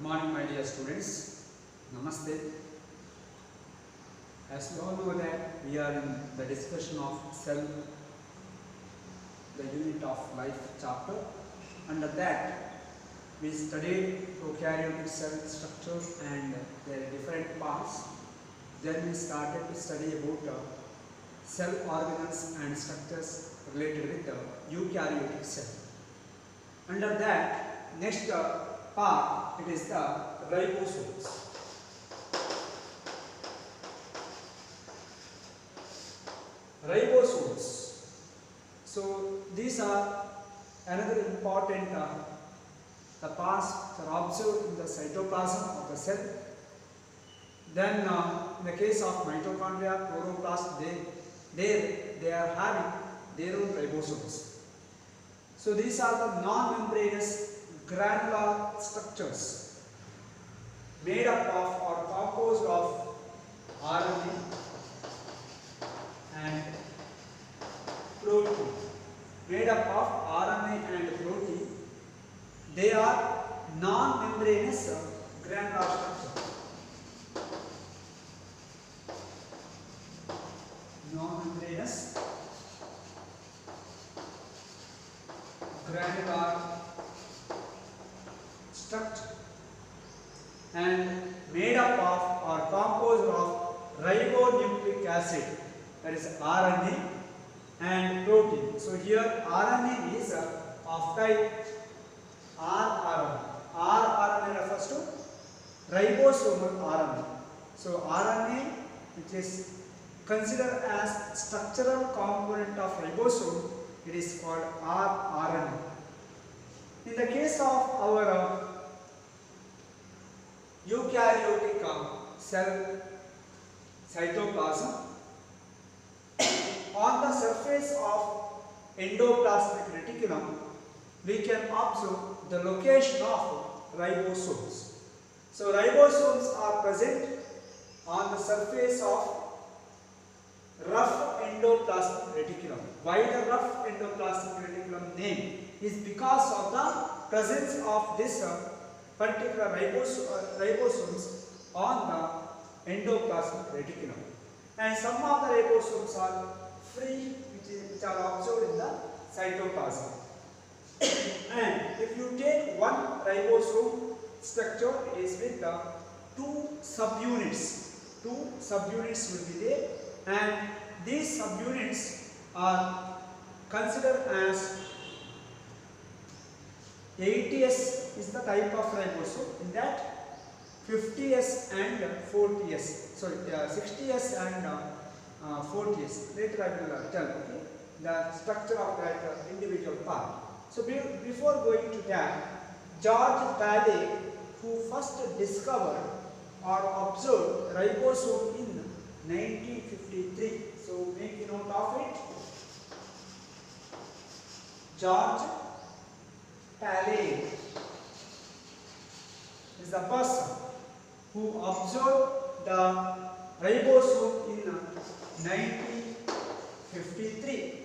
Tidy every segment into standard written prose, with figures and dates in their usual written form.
morning, my dear students. Namaste. As we all know that we are in the discussion of cell, the unit of life chapter. Under that, we studied prokaryotic cell structure and their different parts. Then we started to study about cell organelles and structures related with the eukaryotic cell. Under that, next part, it is the ribosomes. Ribosomes. So these are another important the parts that are observed in the cytoplasm of the cell. Then in the case of mitochondria, chloroplast, they are having their own ribosomes. So these are the non-membranous granular structures made up of or composed of RNA and protein. Made up of RNA and protein, they are non-membranous granular structure. Non-membranous granular structure and made up of or composed of ribonucleic acid, that is RNA and protein. So here RNA is of type rRNA. rRNA refers to ribosomal RNA. So RNA, which is considered as structural component of ribosome, it is called rRNA. In the case of our eukaryotic cell cytoplasm, on the surface of endoplasmic reticulum, we can observe the location of ribosomes. So ribosomes are present on the surface of rough endoplasmic reticulum. Why the rough endoplasmic reticulum name is because of the presence of this particular ribosomes on the endoplasmic reticulum. And some of the ribosomes are free, which are observed in the cytoplasm. And if you take one ribosome structure, it is with the two subunits. Two subunits will be there, and these subunits are considered as 80S is the type of ribosome. In that 50S and 40S, sorry, 60S and 40S. Later I will tell the structure of that individual part. So before going to that, George Paley, who first discovered or observed ribosome in 1953. So make a note of it. George Paley is the person who observed the ribosome in 1953.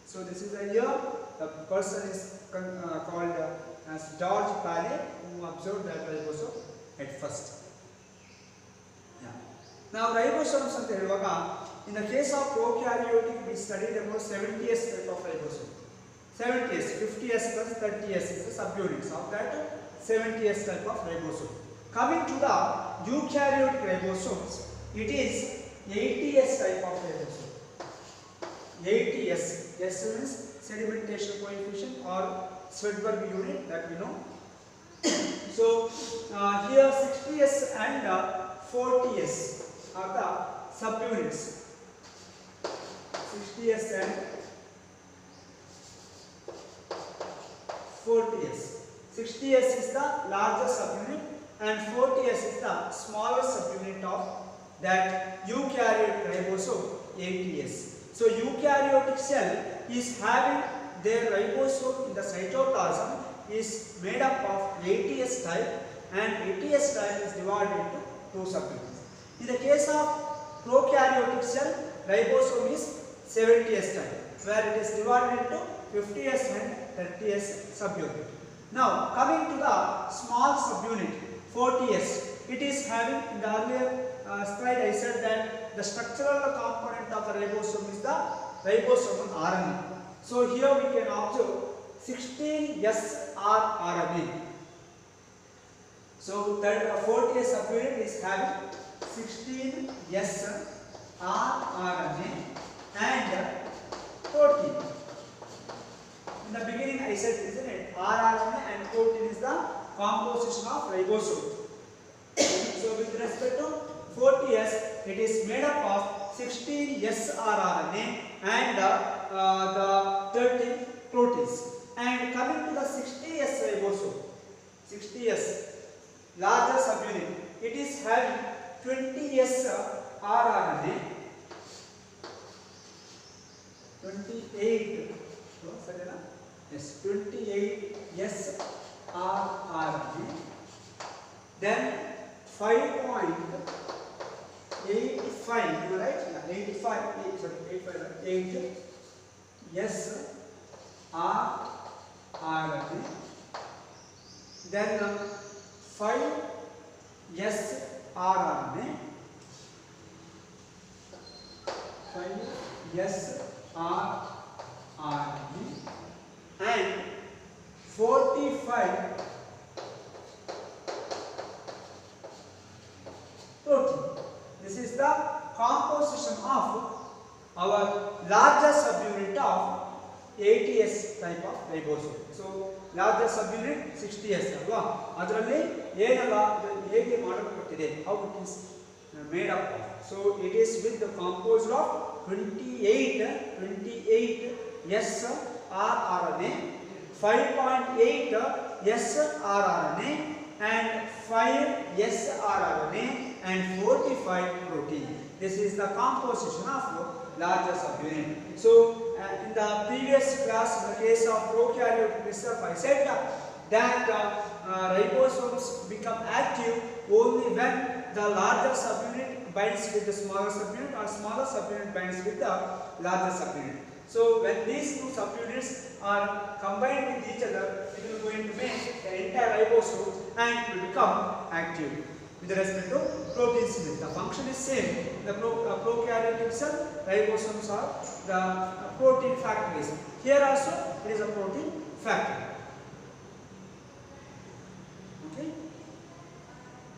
So this is a year. The person is called as George Paley, who observed that ribosome at first. Now ribosomes anta heluvaga, in the case of prokaryotic we studied about 70S type of ribosome. 70S, 50S plus 30S is the subunits of that 70S type of ribosome. Coming to the eukaryotic ribosomes, it is 80S type of ribosome. 80S, S means sedimentation coefficient or Swedberg unit, that we know. So here 60S and 40S are the subunits. 60S and 40S. 60S is the largest subunit and 40S is the smallest subunit of that eukaryotic ribosome, 80S. So eukaryotic cell is having their ribosome in the cytoplasm is made up of 80S type, and 80S type is divided into two subunits. In the case of prokaryotic cell, ribosome is 70S type, where it is divided into 50S and 30S subunit. Now coming to the small subunit, 40S. It is having, in the earlier slide I said that the structural component of the ribosome is the ribosomal RNA. So here we can observe 16S rRNA. So that 40S subunit is having 16S rRNA and protein. In the beginning I said, isn't it? rRNA and protein is the composition of ribosome. So with respect to 40S, it is made up of 16S rRNA and the 13 proteins. And coming to the 60S ribosome, 60S larger subunit, it is having 20S rRNA, 28. Yes, 28S rRNA. Then 5.85, you right? Yeah, 85. Sorry, 8 yes rRNA. Then 5 yes rRNA. 5 yes rRNA and 45 protein. This is the composition of our larger subunit of 80S type of ribosome. So larger subunit 60S alva. Adralli ಏನಲ್ಲ ಹೇಗೆ ಮಾಡಲ್ಪಟ್ಟಿದೆ, how it is made up of. So it is with the composed of 28 S rRNA, 5.8 S rRNA and 5 S rRNA and 45 protein. This is the composition of larger subunit. So in the previous class, in the case of prokaryotic itself, I said that ribosomes become active only when the larger subunit binds with the smaller subunit or smaller subunit binds with the larger subunit. So when these two subunits are combined with each other, it will going to make the entire ribosome and it will become active. With respect to protein synthesis, the function is same. The prokaryotic cell, ribosomes are the protein factories. Here also it is a protein factory. Okay.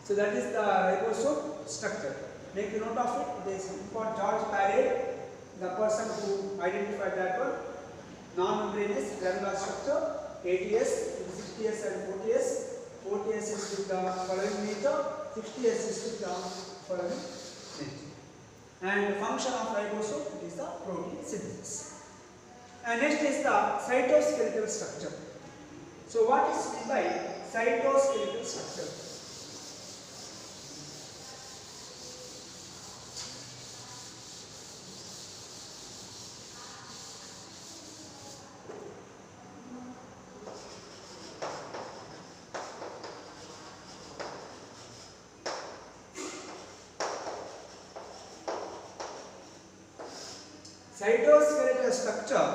So that is the ribosome structure. Make a note of it. There is important George Parade, the person who identified that one. Non-membranous granular structure, 80S, 60S and 40S. 40S is with the following nature, 60S is with the following nature. And the function of ribosome, it is the protein synthesis. And next is the cytoskeletal structure. So what is meant by cytoskeletal structure? Cytoskeletal structure,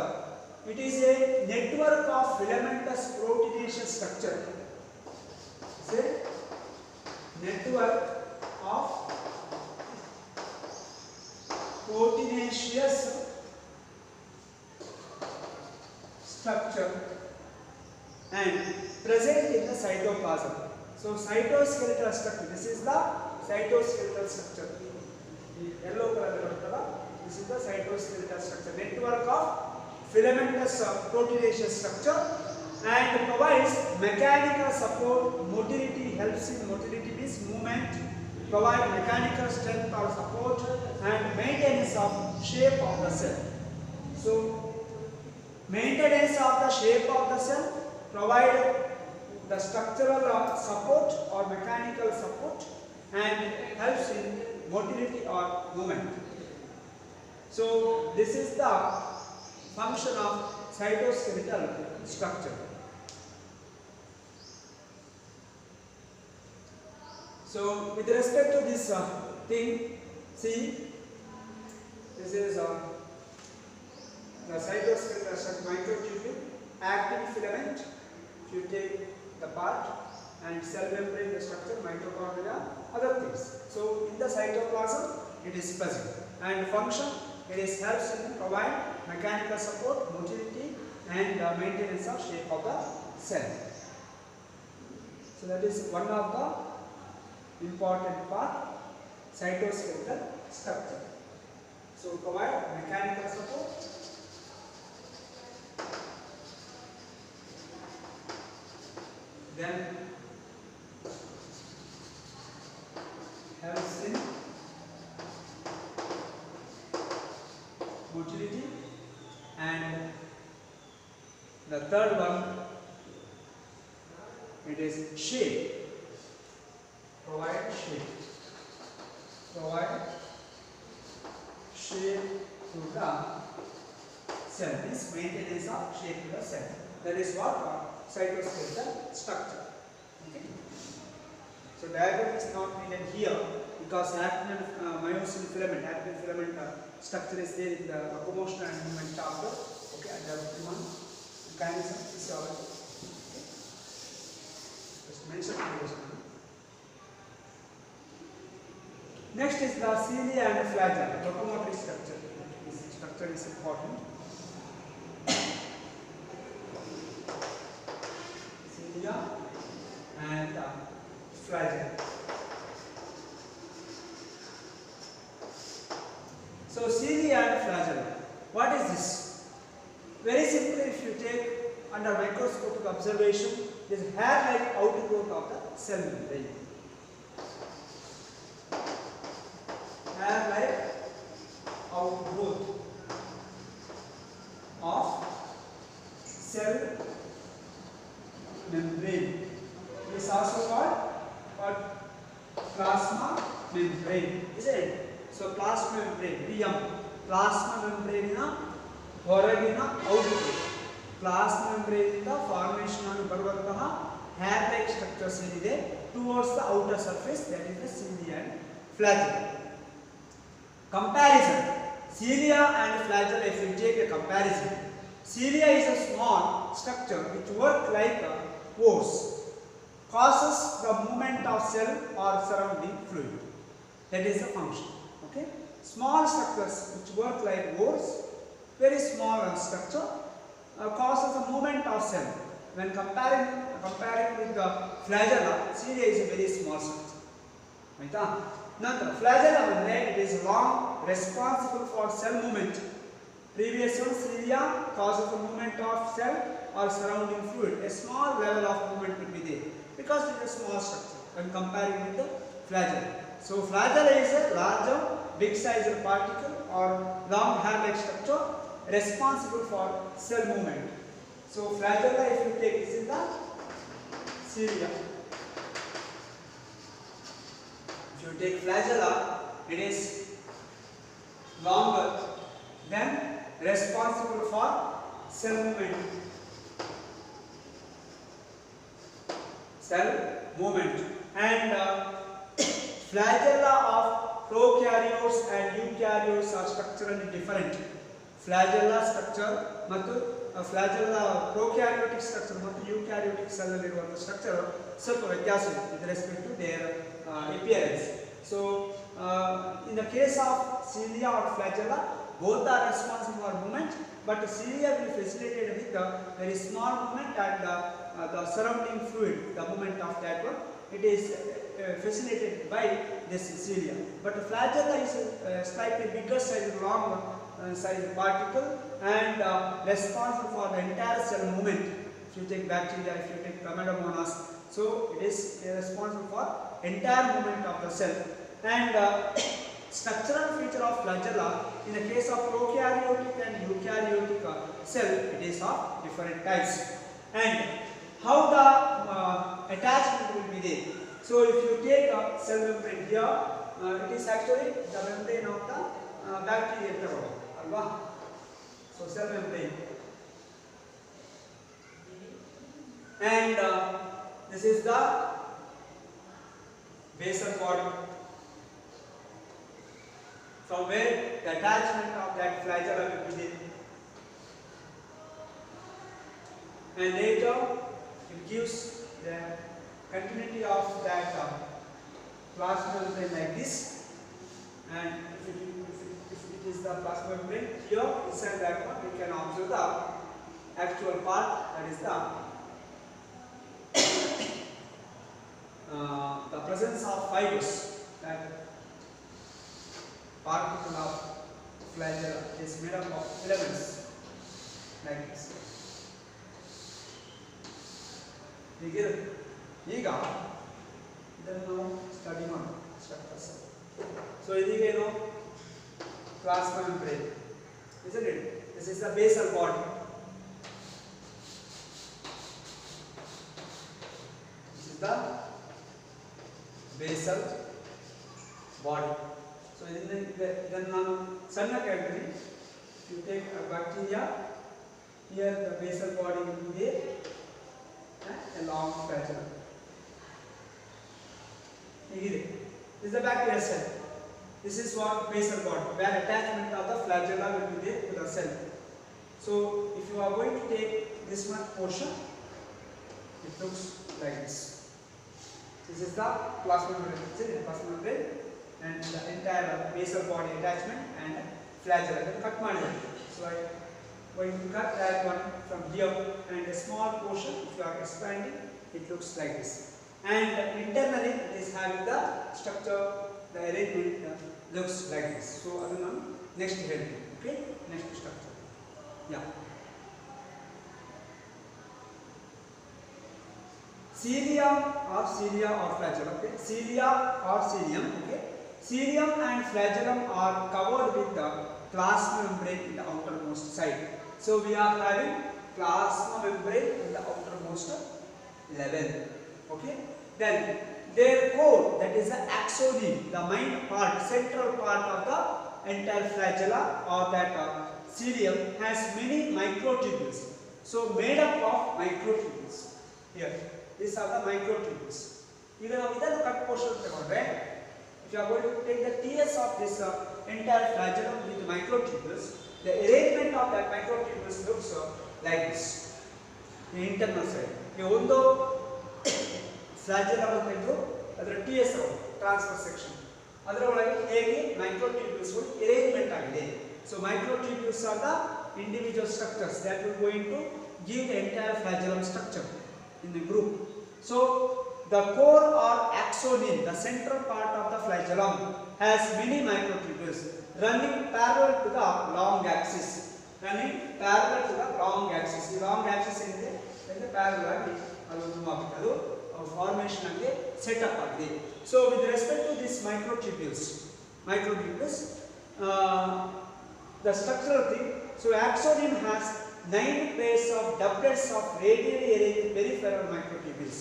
it is a network of filamentous proteinaceous structure. It's a network of proteinaceous structure and present in the cytoplasm. So cytoskeletal structure, this is the cytoskeletal structure. Yellow color. This is the cytoskeletal structure, network of filamentous proteinaceous structure and provides mechanical support, motility, helps in motility means movement, provide mechanical strength or support and maintenance of shape of the cell. So maintenance of the shape of the cell, provide the structural support or mechanical support and helps in motility or movement. So this is the function of cytoskeletal structure. So with respect to this thing, see, this is the cytoskeletal structure, microtubule, actin filament. If you take the part, and cell membrane, the structure, mitochondria, other things. So in the cytoplasm, it is present. And function, it is helps in provide mechanical support, motility, and maintenance of shape of the cell. So that is one of the important part, cytoskeletal structure. So provide mechanical support, then helps in motility, and the third one, it is shape, provide shape to the cell, means maintenance of shape to the cell. That is what cytoskeletal structure. Okay. So diagram is not needed here because actin and myosin filament, structure is there in the locomotion and movement chapter. Okay, and the one mechanism physiology. Okay. Just mention this one. Next is the cilia and flagella, locomotory structure. This structure is important. Cilia and flagella. So cilia and flagella. What is this? Very simply, if you take under microscopic observation, this hair-like outgrowth of the cell membrane. Hair-like outgrowth of cell membrane. It is also called plasma membrane, isn't it? So plasma membrane, PM, plasma membrane na ಹೊರಗಿನ outgrowth. Plasma membrane the formation ಅನ್ನು ಬರುವಂತಹ hair-like structures ಏನಿದೆ towards the outer surface, that is the cilia and flagella. Comparison, cilia and flagella, if you take a comparison, cilia is a small structure which works like a pores, causes the movement of cell or surrounding fluid. That is the function. Okay, small structures which work like pores, very small structure, causes the movement of cell. When comparing with the flagella, cilia is a very small structure. Right? Now, flagella membrane, it is long, responsible for cell movement. Previous one, cilia, causes the movement of cell or surrounding fluid. A small level of movement will be there because it is a small structure when comparing with the flagella. So flagella is a larger, big sized particle or long hair-like structure responsible for cell movement. So flagella, if you take, this is the cilia. If you take flagella, it is longer than responsible for cell movement. And flagella of prokaryotes and eukaryotes are structurally different. Flagella structure ಮತ್ತು flagella prokaryotic structure ಮತ್ತು eukaryotic cell ಅಲ್ಲಿರುವಂತ structure ಸ್ವಲ್ಪ ವ್ಯತ್ಯಾಸ ಇದೆ with respect to their appearance. So in the case of cilia or flagella, both are responsible for movement, but cilia will facilitate with the very small movement and the surrounding fluid, the movement of that one, it is facilitated by this cilia. But flagella is slightly bigger size, long size particle and responsible for the entire cell movement. If you take bacteria, if you take Chlamydomonas, so it is responsible for entire movement of the cell. And structural feature of flagella, in the case of prokaryotic and eukaryotic cell, it is of different types. And how the attachment will be there. So if you take a cell membrane here, it is actually the membrane of the bacteria. So cell membrane. And this is the basal body, from where the attachment of that flagella will be there. And later it gives the continuity of that plasma membrane like this, and if it is the plasma membrane, here inside that one we can observe the actual part, that is the presence of fibers, that particle of flagella is made up of filaments like this. ಈಗ ಇದನ್ನು study ಮಾಡೋಣ structures. So ಇದೀಗೇನು plasma membrane, isn't it? This is the basal body. This is the basal body. So ಇದನ್ನು ನಾನು ಸಣ್ಣ ಕೇಳ್ತೀನಿ. You take a bacteria, here the basal body will be there, a long flagella. This is the bacterial cell. This is what basal body, where attachment of the flagella will be there to the cell. So if you are going to take this much portion, it looks like this. This is the plasma membrane, and the entire basal body attachment and flagella. Then cut mani. So I am going to cut that one from here, and a small portion, if you are expanding, it looks like this. And internally it is having the structure, the arrangement looks like this. So adana next head, okay, next structure. Yeah, cilia or flagellum. Okay, cilia or cilium. Okay, cilium and flagellum are covered with the plasma membrane in the outermost side. So we are having plasma membrane in the outermost level. Okay, then their core, that is the axoneme, the main part, central part of the entire flagella or that cilium, has many microtubules. So made up of microtubules. Here, these are the microtubules. Even now, this cut portion, if you are going to take the TS of this entire flagellum with microtubules, the arrangement of that microtubules looks like this. The internal side. Flagellum ಅಂತಿದ್ದು ಅದರ TS transfer section, ಅದರ ಒಳಗೆ ಹೇಗೆ microtubules arrangement ಆಗಿದೆ. So microtubules are the individual structures that will going to give the entire flagellum structure in the group. So the core or axoneme, the central part of the flagellum, has many microtubules running parallel to the long axis. Running parallel to the long axis. The long axis ಏನಿದೆ ಅಂದ್ರೆ parallel ಆಗಿ ಅದು move ಆಗುತ್ತೆ, ಅದು formation ಆಗಿ set up ಆಗಿದೆ. So with respect to this microtubules, the structural thing. So axoneme has 9 pairs of doublets of radially arranged peripheral microtubules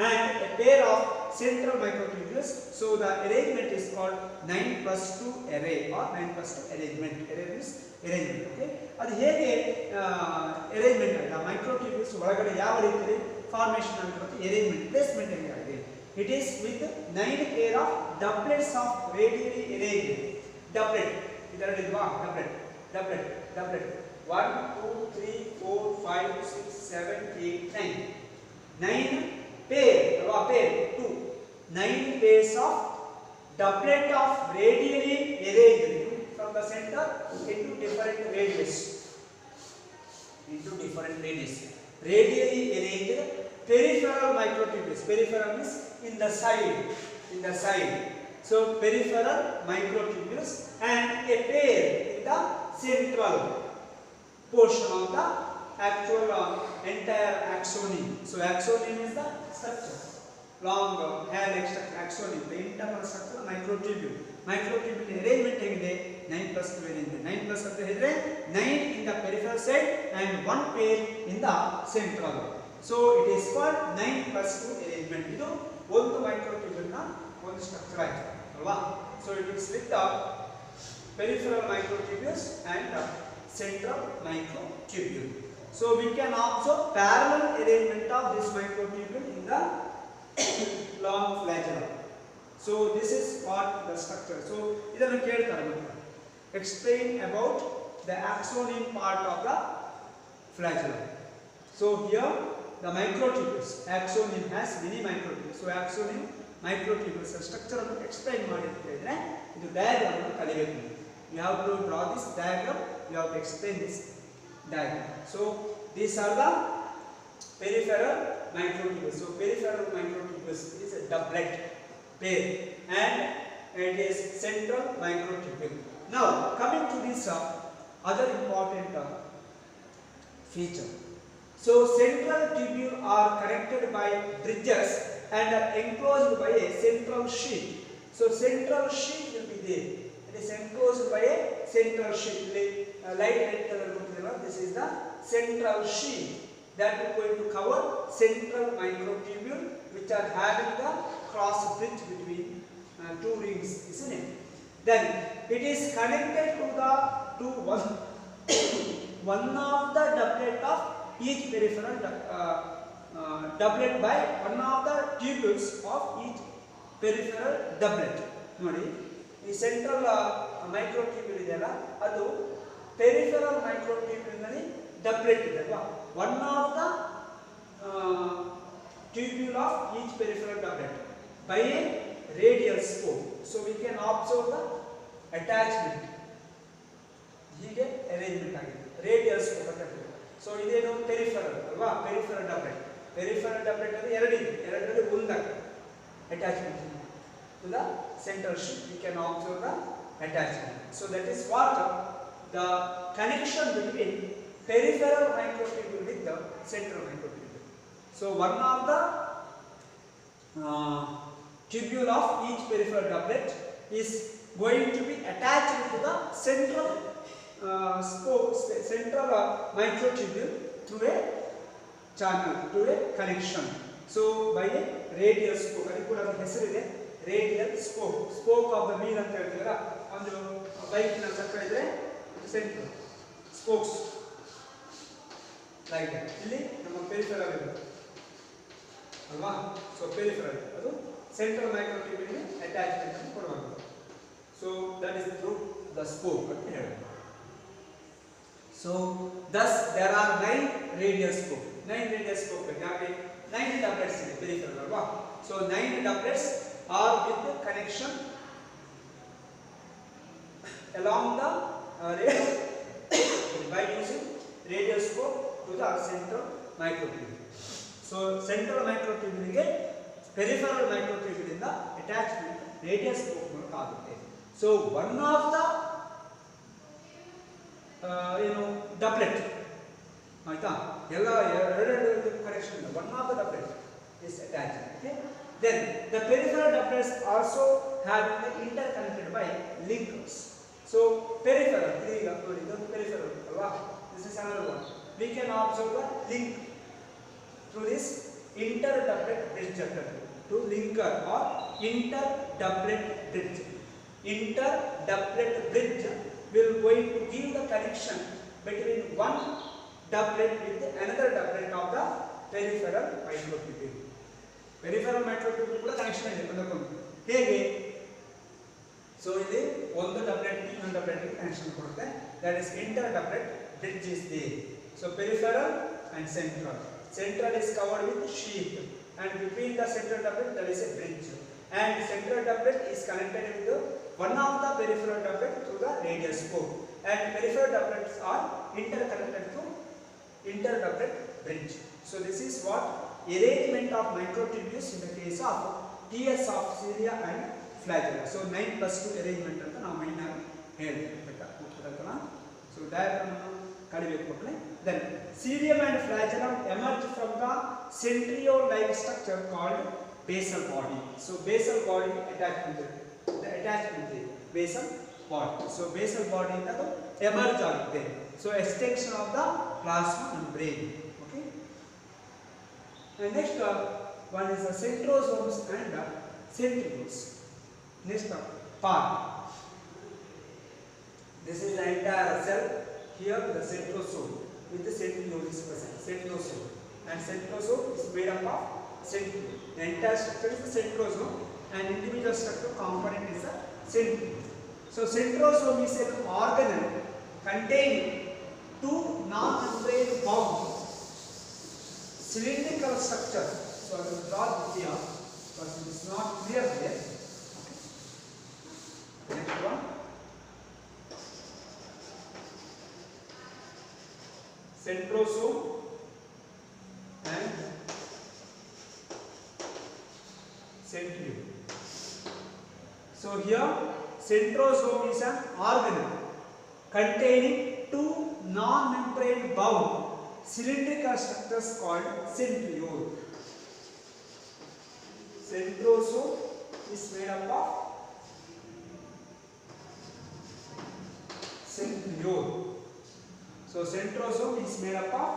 and a pair of central microtubules. So the arrangement is called 9+2 array or 9+2 arrangement. Array means arrangement. Okay, ಅದು ಹೇಗೆ arrangement ಆಗಿದೆ, microtubules ಒಳಗಡೆ ಯಾವ ರೀತಿಯಲ್ಲಿ formation ಆಗಿರುತ್ತೆ, arrangement placement ಹೇಗೆ ಆಗಿದೆ. It is with 9 pair of doublets of radially arranged. Doublet ಇದರಲ್ಲಿಲ್ವಾ, doublet 1 2 3 4 5 6 7 8 9 pair or pair 2 9 pairs of doublet of radially arranged from the center into different radius, radially arranged peripheral microtubules. Peripheral means in the side. So peripheral microtubules and a pair in the central portion of the actual entire axoneme. So axoneme is the structure, long hair-like structure, axoneme, the internal structure, microtubule. Microtubule arrangement ಹೇಗಿದೆ 9+2 arrangement. 9+ ಅಂತ ಹೇಳಿದ್ರೆ 9 in the peripheral side and 1 pair in the central. So it is called 9+2 arrangement. ಇದು ಒಂದು microtubule ನ ಒಂದು structure ಆಯ್ತು ಅಲ್ವಾ. So it is with the peripheral microtubules and the central microtubule. So we can observe parallel arrangement of this microtubule in the long flagella. So this is what the structure. So idannu keltare matra explain about the axoneme part of the flagellum. So here the microtubules. Axoneme has many microtubules. So axoneme microtubules structure explain ಮಾಡಿದ್ರೆ ಇದು diagram ಅನ್ನು ಕಲಿಬೇಕು. You have to draw this diagram. You have to explain this diagram. So these are the peripheral microtubules. So peripheral microtubules is a doublet pair and it is central microtubule. Now coming to this other important feature. So central tubule are connected by bridges and are enclosed by a central sheath. So central sheath will be there. It is enclosed by a central sheath. Light red color. This is the central sheath that is going to cover central microtubule, which are having the cross bridge between two rings, isn't it? Then it is connected to one of the doublet of each peripheral doublet by one of the tubules of each peripheral doublet. ನೋಡಿ ಈ central microtubule ಇದೆಯಲ್ಲ ಅದು peripheral microtubule ನಲ್ಲಿ ಡಬ್ಲೆಟ್ ಇದೆ ಅಲ್ವಾ one of the tubule of each peripheral doublet by a radial spoke. So we can observe the attachment. ಹೀಗೆ arrangement ಆಗಿದೆ radial spoke ಅಂತ ಹೇಳ್ತೀವಿ. So ಇದೇನು peripheral ಅಲ್ವಾ peripheral doublet. Peripheral doublet ಅಲ್ಲಿ ಎರಡರಲ್ಲಿ ಒಂದಾಗಿದೆ attachment to the central sheath. We can observe the attachment. So that is what the connection between peripheral microtubule with the central microtubule. So one of the tubule of each peripheral doublet is going to be attached to the central central microtubule through a channel, through a connection. So by a radial spoke. ಅದು ಕೂಡ ಹೆಸರಿದೆ radial spoke. Spoke of the wheel ಅಂತ ಹೇಳ್ತೀವಲ್ಲ ಒಂದು ಬೈಕ್ನ ಚಕ್ರ ಇದ್ರೆ central spokes like that. ಇಲ್ಲಿ ನಮ್ಮ peripheral ಇದೆ ಅಲ್ವಾ ಸೊ peripheral ಅದು central microtubule ಗೆ attachment ಅನ್ನು ಕೊಡಬೇಕು. So that is through the spoke ಅಂತ ಹೇಳ್ತೀವಿ. So thus there are 9 radial spoke. 9 radial spoke ಯಾಕೆ 9 doublets ಇದೆ peripheral ಅಲ್ವಾ. So 9 doublets are with the connection along the by using radial spoke to the central microtubule. So central microtubule ಗೆ peripheral microtubule ಇಂದ attachment radial spoke ಮೂಲಕ ಆಗುತ್ತೆ. So one of the doublet ಆಯ್ತಾ ಎಲ್ಲ ಎರಡು connection ಇದೆ one of the doublet is attached. Okay, then the peripheral doublets also have the interconnected by linkers. So peripheral ಈಗ ನೋಡಿ ಇದು peripheral ಅಲ್ವಾ this is another one. We can observe the link through this interdoublet bridge to linker or interdoublet bridge. Interdoublet bridge will going to give the connection between one doublet with another doublet of the peripheral microtubule. Peripheral microtubule ಕೂಡ connection ಇದೆ ಒಂದಕ್ಕೊಂದು ಹೇಗೆ so ಇಲ್ಲಿ ಒಂದು ಡಬ್ಲೆಟ್ ಇನ್ನೊಂದು ಡಬ್ಲೆಟ್ connection ಕೊಡುತ್ತೆ that is interdoublet bridge is there. So peripheral and central is covered with sheath and between the central doublet there is a bridge and central doublet is connected with one of the peripheral doublet through the radial spoke and peripheral doublets are interconnected through interdoublet bridge. So this is what arrangement of microtubules in the case of TS of cilia and flagella. So 9+2 arrangement ಅಂತ ನಾವು main ಆಗಿ ಹೇಳ್ತೀವಿ. So diagram ಕಲಿಬೇಕು ಮಕ್ಕಳೇ. Then cilium and flagellum emerge from the centriole-like structure called basal body. So basal body attachment is basal body. So basal body ಇಂದ ಅದು emerge ಆಗುತ್ತೆ. So extension of the plasma membrane. Okay. And next one is the centrosomes and centrioles. Next part. This is the entire cell. Here the centrosome with the centriole is present. Centrosome and centrosome is made up of centriole. The entire structure is the centrosome and individual structure component is the centriole. So centrosome is an organelle containing two non-membrane bound cylindrical structure. So I will draw this here because it is not clear there. Next one. Centrosome and centriole. So here centrosome is an organelle containing two non-membrane bound cylindrical structures called centriole. Centrosome is made up of centriole. So centrosome is made up of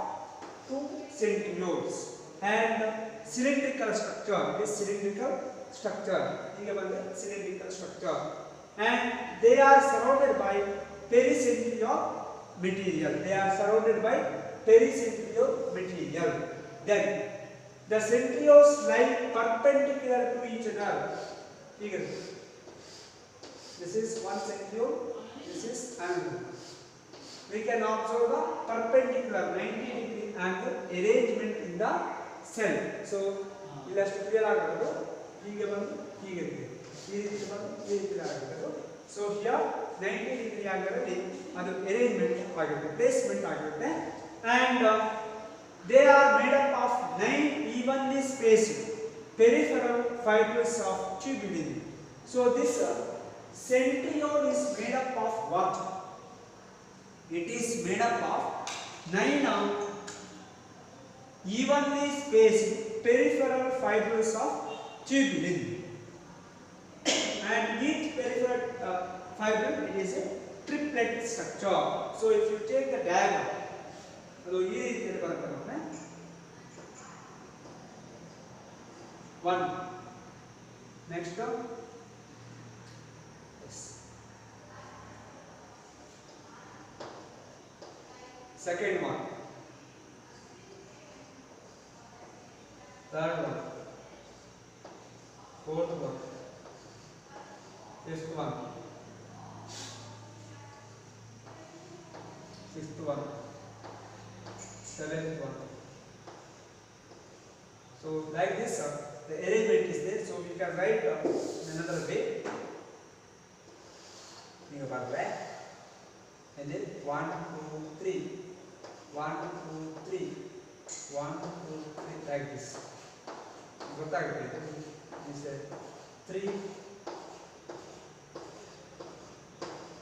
two centrioles and cylindrical structure is cylindrical structure. Cylindrical structure, and they are surrounded by pericentriole material. They are surrounded by pericentriole material. Then the centrioles lie perpendicular to each other. This is one centriole. This is another. We can observe the perpendicular 90-degree angle arrangement in the cell. So, clear agado. So here 90-degree angle arrangement placement and they are made up of 9 evenly spaced peripheral fibers of tubulin. So this centriole is made up of what? It is made up of 9 evenly spaced peripheral fibers of tubulin, and each peripheral fiber, it is a triplet structure. So if you take the diagram, one, next one, yes. Second one, third one, fourth one, fifth one, sixth one, seventh one. So like this, the arrangement is there. So we can write in another way. And then 1, 2, 3, 1, 2, 3, 1, 2, 3, like this. This 3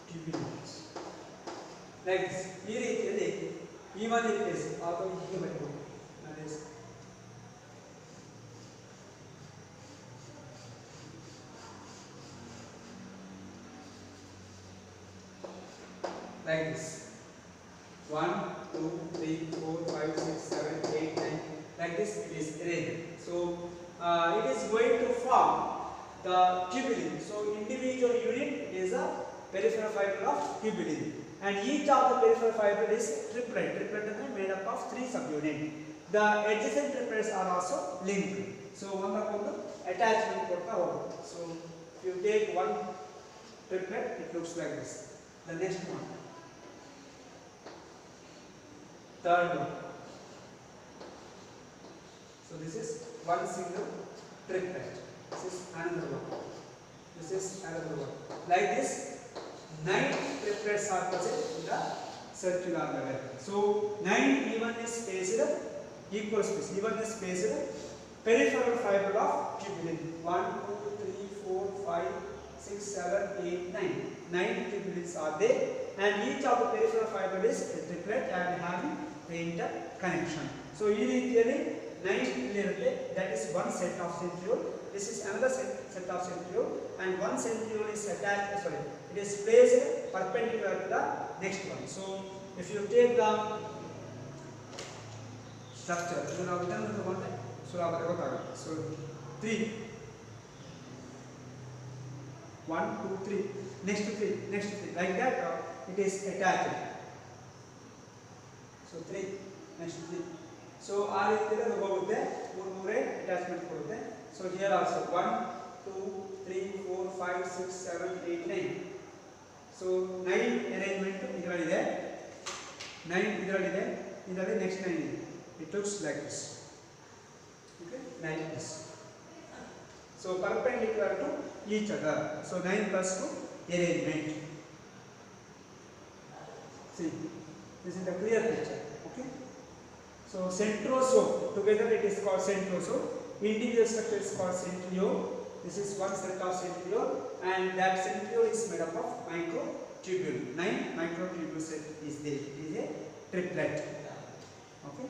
tubulins. Like this. Evenly placed. Like this. 1, 2, 3, 4, 5, 6, 7, 8, 9. Like this it is arranged. So it is going to form the tubulin. So individual unit is a peripheral fiber of tubulin, and each of the peripheral fiber is triplet. Triplet is made up of 3 subunits. The adjacent triplets are also linked. So one attachment. So if you take one triplet, it looks like this. The next one, third one. So this is one single triplet. This is another one. This is another one. Like this, 9 triplets are present in the circular level. So 9 evenly spaced, equal space, evenly spaced peripheral fiber of tubulin. 1, 2, 3, 4, 5, 6, 7, 8, 9. 9 tubulins are there, and each of the peripheral fiber is a triplet and having the interconnection. So initially 9 that is one set of centriole. This is another set of centriole, and one centriole is attached. It is placed perpendicular to the next one. So if you take the structure, so 3, 1, 2, 3, next to 3, next to 3, like that it is attached. So 3, next to 3. So our attachment. So here also 1, 2, 3, 4, 5, 6, 7, 8, 9. So 9 arrangement is 9 next 9. It looks like this. Okay, 9 plus 2. So perpendicular to each other. So 9 plus 2 arrangement. See, this is the clear picture. Okay. So centrosome, together it is called centrosome. Individual structure is called centriole. This is one set of centriole, and that centriole is made up of microtubule. 9 microtubules is there. It is a triplet. Okay.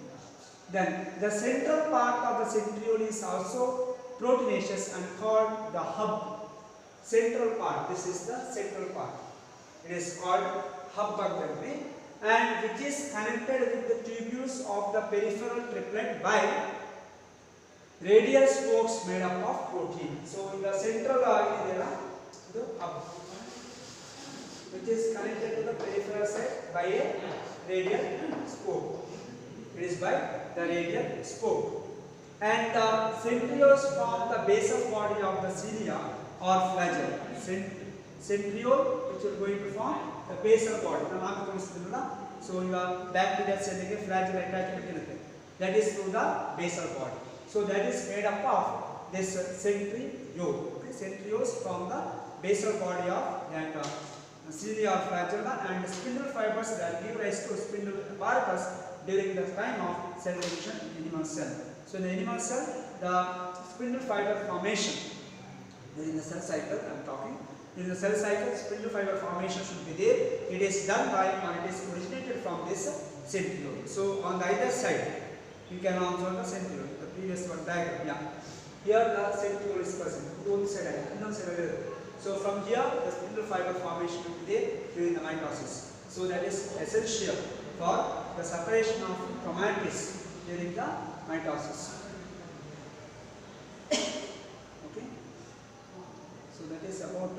Then the central part of the centriole is also proteinaceous and called the hub. Central part. This is the central part. It is called hub and which is connected with the tubules of the peripheral triplet by radial spokes made up of protein. So in the central area, the hub, which is connected to the peripheral side by a radial spoke. It is by the radial spoke. And the centrioles form the basal body of the cilia or flagella. Centriole, which is going to form the basal body. So you are bacteria cell flagella attachment. That is through the basal body. So that is made up of this centriole. Okay? Centrioles from the basal body of that cilia or flagella, and spindle fibers that give rise to spindle apparatus during the time of cell division in animal cell. So in the animal cell, the spindle fiber formation during the cell cycle, I am talking. During the cell cycle, spindle fiber formation should be there. It is done by, or it is originated from this centriole. So on the either side, you can observe the centriole. The previous one diagram. Yeah. Here the centriole is present. Both side. So from here, the spindle fiber formation will be there during the mitosis. So that is essential for the separation of chromatins during the mitosis. Okay. So that is about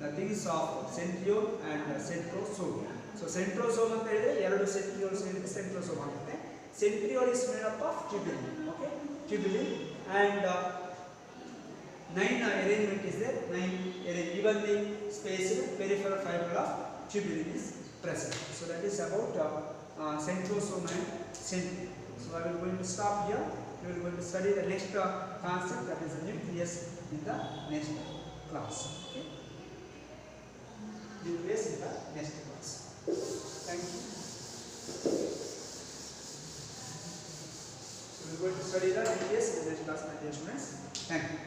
the things of centriole and centrosome. So centrosome anta ಹೇಳಿದ್ರೆ ಎರಡು centrioles ಹೇಳಿದ್ರೆ centrosome ಆಗುತ್ತೆ. Centriole is made up of tubulin. Okay, tubulin, and 9 arrangement is there. 9 evenly spaced peripheral fiber of tubulin is present. So that is about centrosome and centriole. So I will going to stop here. We will going to study the next concept, that is the nucleus, in the next class. Okay? Nucleus in the next class. Thank you. So we are going to study the nucleus in the next class, my dear students. Thank you.